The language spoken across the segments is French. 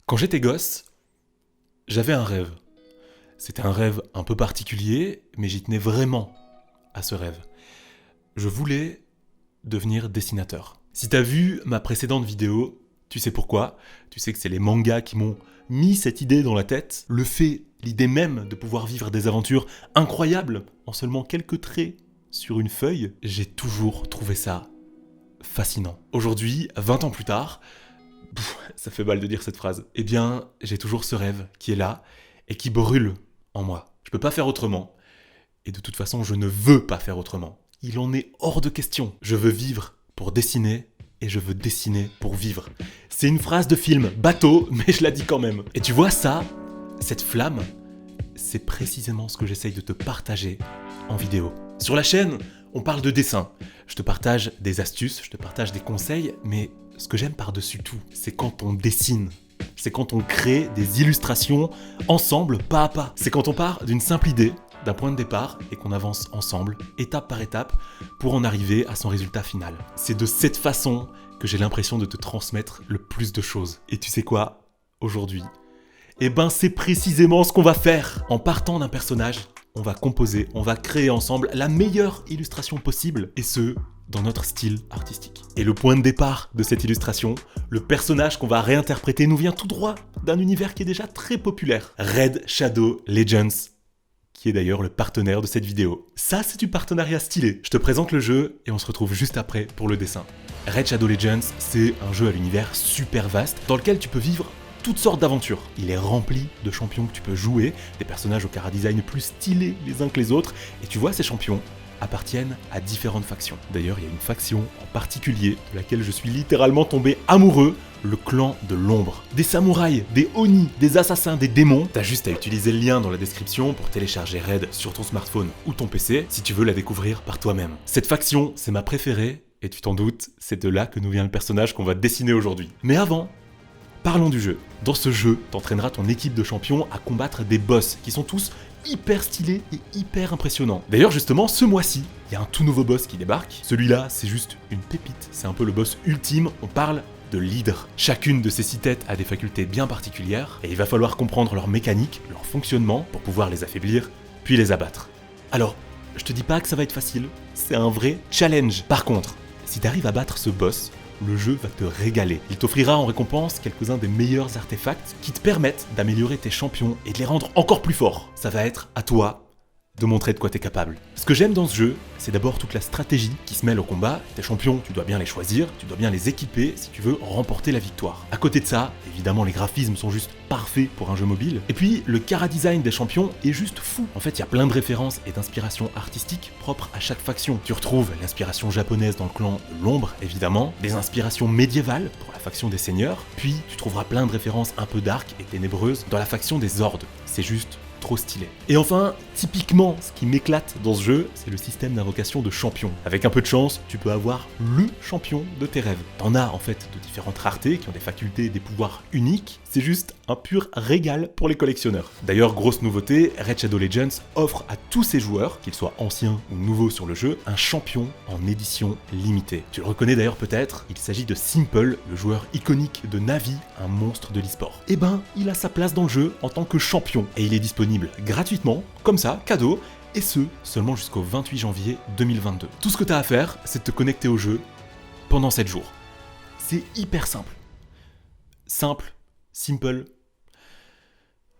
Quand j'étais gosse, j'avais un rêve. C'était un rêve un peu particulier, mais j'y tenais vraiment à ce rêve. Je voulais devenir dessinateur. Si t'as vu ma précédente vidéo, tu sais pourquoi. Tu sais que c'est les mangas qui m'ont mis cette idée dans la tête. L'idée même de pouvoir vivre des aventures incroyables en seulement quelques traits sur une feuille, j'ai toujours trouvé ça fascinant. Aujourd'hui, 20 ans plus tard, ça fait mal de dire cette phrase, eh bien, j'ai toujours ce rêve qui est là et qui brûle en moi. Je peux pas faire autrement. Et de toute façon, je ne veux pas faire autrement. Il en est hors de question. Je veux vivre pour dessiner et je veux dessiner pour vivre. C'est une phrase de film, bateau, mais je la dis quand même. Et tu vois ça, cette flamme, c'est précisément ce que j'essaye de te partager en vidéo. Sur la chaîne, on parle de dessin. Je te partage des astuces, je te partage des conseils, mais ce que j'aime par-dessus tout, c'est quand on dessine. C'est quand on crée des illustrations ensemble, pas à pas. C'est quand on part d'une simple idée, d'un point de départ, et qu'on avance ensemble, étape par étape, pour en arriver à son résultat final. C'est de cette façon que j'ai l'impression de te transmettre le plus de choses. Et tu sais quoi ? Aujourd'hui, eh ben c'est précisément ce qu'on va faire. En partant d'un personnage, on va composer, on va créer ensemble la meilleure illustration possible, et ce, dans notre style artistique. Et le point de départ de cette illustration, le personnage qu'on va réinterpréter nous vient tout droit d'un univers qui est déjà très populaire. Raid Shadow Legends, qui est d'ailleurs le partenaire de cette vidéo. Ça, c'est du partenariat stylé. Je te présente le jeu et on se retrouve juste après pour le dessin. Raid Shadow Legends, c'est un jeu à l'univers super vaste dans lequel tu peux vivre toutes sortes d'aventures. Il est rempli de champions que tu peux jouer, des personnages au chara-design plus stylés les uns que les autres, et tu vois, ces champions appartiennent à différentes factions. D'ailleurs, il y a une faction en particulier de laquelle je suis littéralement tombé amoureux, le clan de l'ombre. Des samouraïs, des oni, des assassins, des démons. T'as juste à utiliser le lien dans la description pour télécharger Raid sur ton smartphone ou ton PC si tu veux la découvrir par toi-même. Cette faction, c'est ma préférée, et tu t'en doutes, c'est de là que nous vient le personnage qu'on va dessiner aujourd'hui. Mais avant, parlons du jeu. Dans ce jeu, t'entraîneras ton équipe de champions à combattre des boss qui sont tous hyper stylés et hyper impressionnants. D'ailleurs, justement, ce mois-ci, il y a un tout nouveau boss qui débarque. Celui-là, c'est juste une pépite. C'est un peu le boss ultime. On parle de l'hydre. Chacune de ces 6 têtes a des facultés bien particulières et il va falloir comprendre leur mécanique, leur fonctionnement pour pouvoir les affaiblir, puis les abattre. Alors, je te dis pas que ça va être facile, c'est un vrai challenge. Par contre, si t'arrives à battre ce boss, le jeu va te régaler. Il t'offrira en récompense quelques-uns des meilleurs artefacts qui te permettent d'améliorer tes champions et de les rendre encore plus forts. Ça va être à toi de montrer de quoi t'es capable. Ce que j'aime dans ce jeu, c'est d'abord toute la stratégie qui se mêle au combat. Tes champions, tu dois bien les choisir, tu dois bien les équiper si tu veux remporter la victoire. À côté de ça, évidemment les graphismes sont juste parfaits pour un jeu mobile. Et puis, le chara-design des champions est juste fou. En fait, il y a plein de références et d'inspirations artistiques propres à chaque faction. Tu retrouves l'inspiration japonaise dans le clan de l'ombre, évidemment, des inspirations médiévales pour la faction des seigneurs, puis tu trouveras plein de références un peu dark et ténébreuses dans la faction des hordes. C'est juste trop stylé. Et enfin, typiquement, ce qui m'éclate dans ce jeu, c'est le système d'invocation de champions. Avec un peu de chance, tu peux avoir LE champion de tes rêves. T'en as en fait de différentes raretés qui ont des facultés et des pouvoirs uniques. C'est juste un pur régal pour les collectionneurs. D'ailleurs, grosse nouveauté, Raid Shadow Legends offre à tous ses joueurs, qu'ils soient anciens ou nouveaux sur le jeu, un champion en édition limitée. Tu le reconnais d'ailleurs peut-être, il s'agit de Simple, le joueur iconique de Navi, un monstre de l'e-sport. Et ben, il a sa place dans le jeu en tant que champion, et il est disponible gratuitement, comme ça, cadeau, et ce, seulement jusqu'au 28 janvier 2022. Tout ce que tu as à faire, c'est de te connecter au jeu pendant 7 jours. C'est hyper simple. Simple.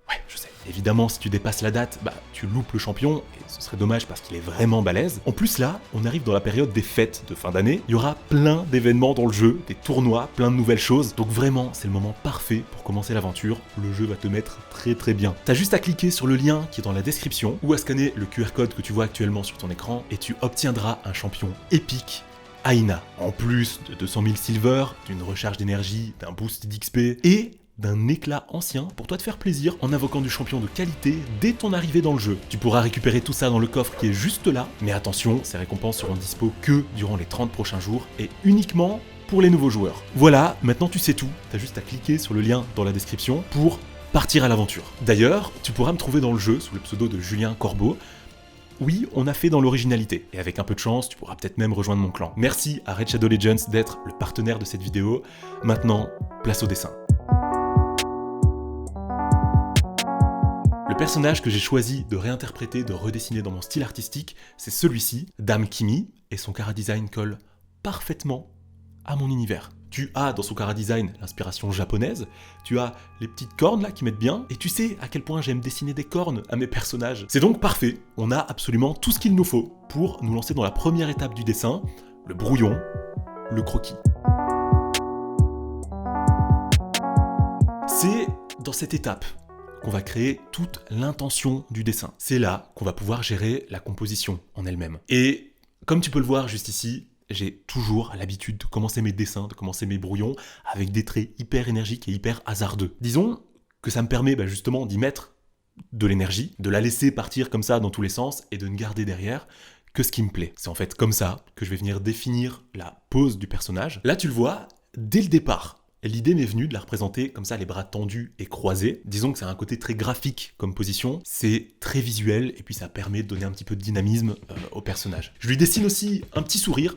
Ouais, je sais. Évidemment, si tu dépasses la date, tu loupes le champion, et ce serait dommage parce qu'il est vraiment balèze. En plus là, on arrive dans la période des fêtes de fin d'année, il y aura plein d'événements dans le jeu, des tournois, plein de nouvelles choses, donc vraiment, c'est le moment parfait pour commencer l'aventure, le jeu va te mettre très très bien. T'as juste à cliquer sur le lien qui est dans la description, ou à scanner le QR code que tu vois actuellement sur ton écran, et tu obtiendras un champion épique, Aina. En plus de 200 000 silver, d'une recharge d'énergie, d'un boost d'XP, et d'un éclat ancien pour toi te faire plaisir en invoquant du champion de qualité dès ton arrivée dans le jeu. Tu pourras récupérer tout ça dans le coffre qui est juste là, mais attention, ces récompenses seront dispo que durant les 30 prochains jours et uniquement pour les nouveaux joueurs. Voilà, maintenant tu sais tout, t'as juste à cliquer sur le lien dans la description pour partir à l'aventure. D'ailleurs, tu pourras me trouver dans le jeu sous le pseudo de Julien Corbeau. Oui, on a fait dans l'originalité, et avec un peu de chance, tu pourras peut-être même rejoindre mon clan. Merci à Raid Shadow Legends d'être le partenaire de cette vidéo. Maintenant, place au dessin. personnage que j'ai choisi de réinterpréter, de redessiner dans mon style artistique, c'est celui-ci, Dame Kimi, et son chara-design colle parfaitement à mon univers. Tu as dans son chara-design l'inspiration japonaise, tu as les petites cornes là qui mettent bien, et tu sais à quel point j'aime dessiner des cornes à mes personnages. C'est donc parfait, on a absolument tout ce qu'il nous faut pour nous lancer dans la première étape du dessin, le brouillon, le croquis. C'est dans cette étape qu'on va créer toute l'intention du dessin. C'est là qu'on va pouvoir gérer la composition en elle-même. Et comme tu peux le voir juste ici, j'ai toujours l'habitude de commencer mes dessins, de commencer mes brouillons avec des traits hyper énergiques et hyper hasardeux. Disons que ça me permet justement d'y mettre de l'énergie, de la laisser partir comme ça dans tous les sens et de ne garder derrière que ce qui me plaît. C'est en fait comme ça que je vais venir définir la pose du personnage. Là tu le vois, dès le départ, l'idée m'est venue de la représenter comme ça, les bras tendus et croisés. Disons que c'est un côté très graphique comme position, c'est très visuel et puis ça permet de donner un petit peu de dynamisme au personnage. Je lui dessine aussi un petit sourire,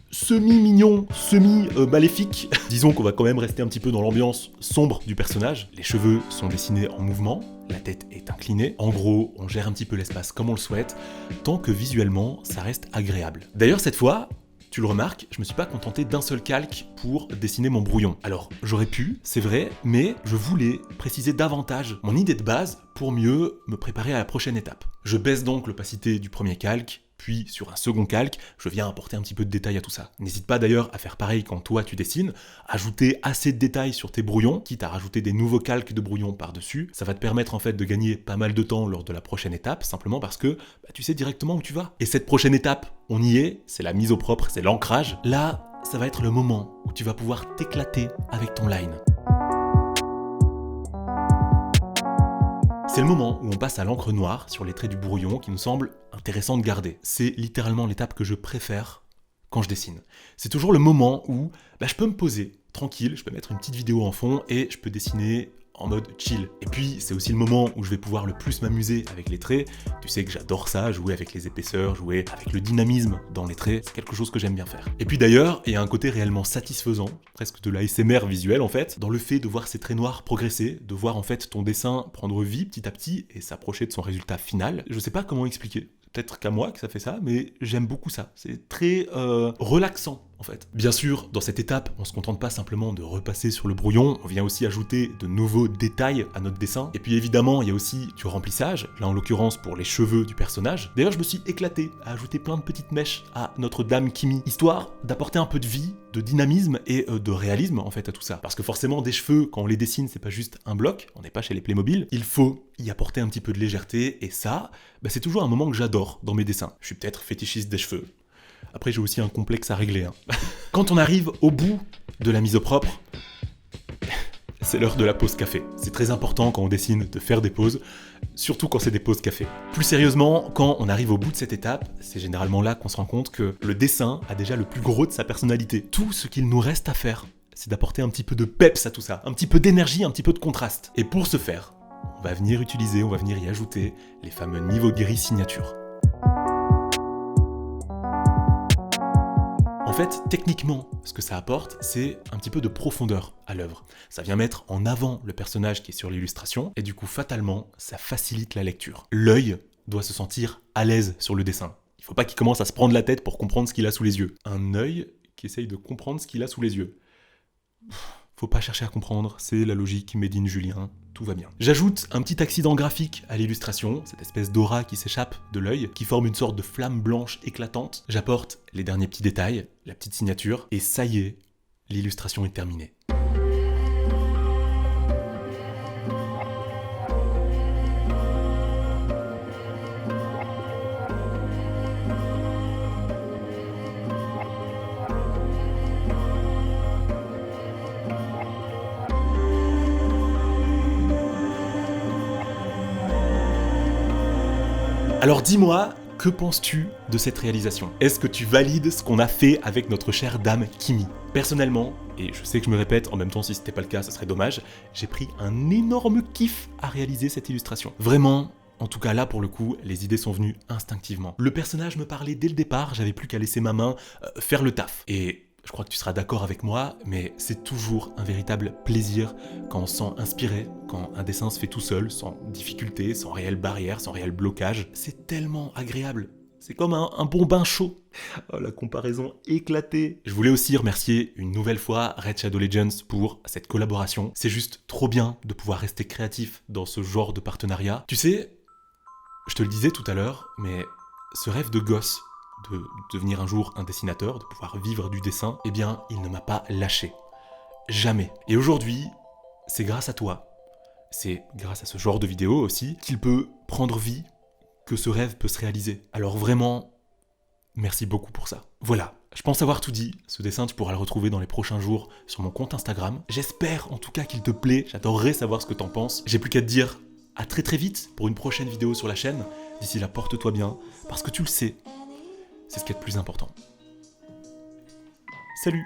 semi-mignon, semi-maléfique. Disons qu'on va quand même rester un petit peu dans l'ambiance sombre du personnage. Les cheveux sont dessinés en mouvement, la tête est inclinée. En gros, on gère un petit peu l'espace comme on le souhaite, tant que visuellement, ça reste agréable. D'ailleurs, cette fois, tu le remarques, je me suis pas contenté d'un seul calque pour dessiner mon brouillon. Alors, j'aurais pu, c'est vrai, mais je voulais préciser davantage mon idée de base pour mieux me préparer à la prochaine étape. Je baisse donc l'opacité du premier calque, puis sur un second calque, je viens apporter un petit peu de détail à tout ça. N'hésite pas d'ailleurs à faire pareil quand toi tu dessines, ajouter assez de détails sur tes brouillons, quitte à rajouter des nouveaux calques de brouillons par-dessus. Ça va te permettre en fait de gagner pas mal de temps lors de la prochaine étape, simplement parce que tu sais directement où tu vas. Et cette prochaine étape, on y est, c'est la mise au propre, c'est l'ancrage. Là, ça va être le moment où tu vas pouvoir t'éclater avec ton line. C'est le moment où on passe à l'encre noire sur les traits du brouillon qui nous semble intéressant de garder. C'est littéralement l'étape que je préfère quand je dessine. C'est toujours le moment où je peux me poser tranquille, je peux mettre une petite vidéo en fond et je peux dessiner en mode chill. Et puis c'est aussi le moment où je vais pouvoir le plus m'amuser avec les traits. Tu sais que j'adore ça, jouer avec les épaisseurs, jouer avec le dynamisme dans les traits, c'est quelque chose que j'aime bien faire. Et puis d'ailleurs, il y a un côté réellement satisfaisant, presque de l'ASMR visuel en fait, dans le fait de voir ces traits noirs progresser, de voir en fait ton dessin prendre vie petit à petit et s'approcher de son résultat final. Je sais pas comment expliquer. Peut-être qu'à moi que ça fait ça, mais j'aime beaucoup ça. C'est très relaxant en fait. Bien sûr, dans cette étape, on se contente pas simplement de repasser sur le brouillon, on vient aussi ajouter de nouveaux détails à notre dessin. Et puis évidemment, il y a aussi du remplissage, là en l'occurrence pour les cheveux du personnage. D'ailleurs, je me suis éclaté à ajouter plein de petites mèches à notre Dame Kimi, histoire d'apporter un peu de vie, de dynamisme et de réalisme en fait à tout ça. Parce que forcément, des cheveux, quand on les dessine, c'est pas juste un bloc, on n'est pas chez les Playmobil, il faut y apporter un petit peu de légèreté, et ça, c'est toujours un moment que j'adore dans mes dessins. Je suis peut-être fétichiste des cheveux. Après, j'ai aussi un complexe à régler. Quand on arrive au bout de la mise au propre, c'est l'heure de la pause café. C'est très important quand on dessine de faire des pauses, surtout quand c'est des pauses café. Plus sérieusement, quand on arrive au bout de cette étape, c'est généralement là qu'on se rend compte que le dessin a déjà le plus gros de sa personnalité. Tout ce qu'il nous reste à faire, c'est d'apporter un petit peu de peps à tout ça, un petit peu d'énergie, un petit peu de contraste. Et pour ce faire, on va venir y ajouter les fameux niveaux gris signature. En fait, techniquement, ce que ça apporte, c'est un petit peu de profondeur à l'œuvre. Ça vient mettre en avant le personnage qui est sur l'illustration, et du coup, fatalement, ça facilite la lecture. L'œil doit se sentir à l'aise sur le dessin. Il ne faut pas qu'il commence à se prendre la tête pour comprendre ce qu'il a sous les yeux. Un œil qui essaye de comprendre ce qu'il a sous les yeux. Faut pas chercher à comprendre, c'est la logique made in Julien, tout va bien. J'ajoute un petit accident graphique à l'illustration, cette espèce d'aura qui s'échappe de l'œil, qui forme une sorte de flamme blanche éclatante. J'apporte les derniers petits détails, la petite signature, et ça y est, l'illustration est terminée. Alors dis-moi, que penses-tu de cette réalisation? Est-ce que tu valides ce qu'on a fait avec notre chère Dame Kimi? Personnellement, et je sais que je me répète, en même temps si c'était pas le cas, ce serait dommage, j'ai pris un énorme kiff à réaliser cette illustration. Vraiment, en tout cas là pour le coup, les idées sont venues instinctivement. Le personnage me parlait dès le départ, j'avais plus qu'à laisser ma main faire le taf. Et je crois que tu seras d'accord avec moi, mais c'est toujours un véritable plaisir quand on se sent inspiré, quand un dessin se fait tout seul, sans difficulté, sans réelle barrière, sans réel blocage. C'est tellement agréable. C'est comme un bon bain chaud. Oh, la comparaison éclatée. Je voulais aussi remercier une nouvelle fois Red Shadow Legends pour cette collaboration. C'est juste trop bien de pouvoir rester créatif dans ce genre de partenariat. Tu sais, je te le disais tout à l'heure, mais ce rêve de gosse, de devenir un jour un dessinateur, de pouvoir vivre du dessin, eh bien, il ne m'a pas lâché. Jamais. Et aujourd'hui, c'est grâce à toi, c'est grâce à ce genre de vidéo aussi, qu'il peut prendre vie, que ce rêve peut se réaliser. Alors vraiment, merci beaucoup pour ça. Voilà, je pense avoir tout dit. Ce dessin, tu pourras le retrouver dans les prochains jours sur mon compte Instagram. J'espère en tout cas qu'il te plaît, j'adorerais savoir ce que t'en penses. J'ai plus qu'à te dire à très très vite pour une prochaine vidéo sur la chaîne. D'ici là, porte-toi bien, parce que tu le sais, c'est ce qui est le plus important. Salut!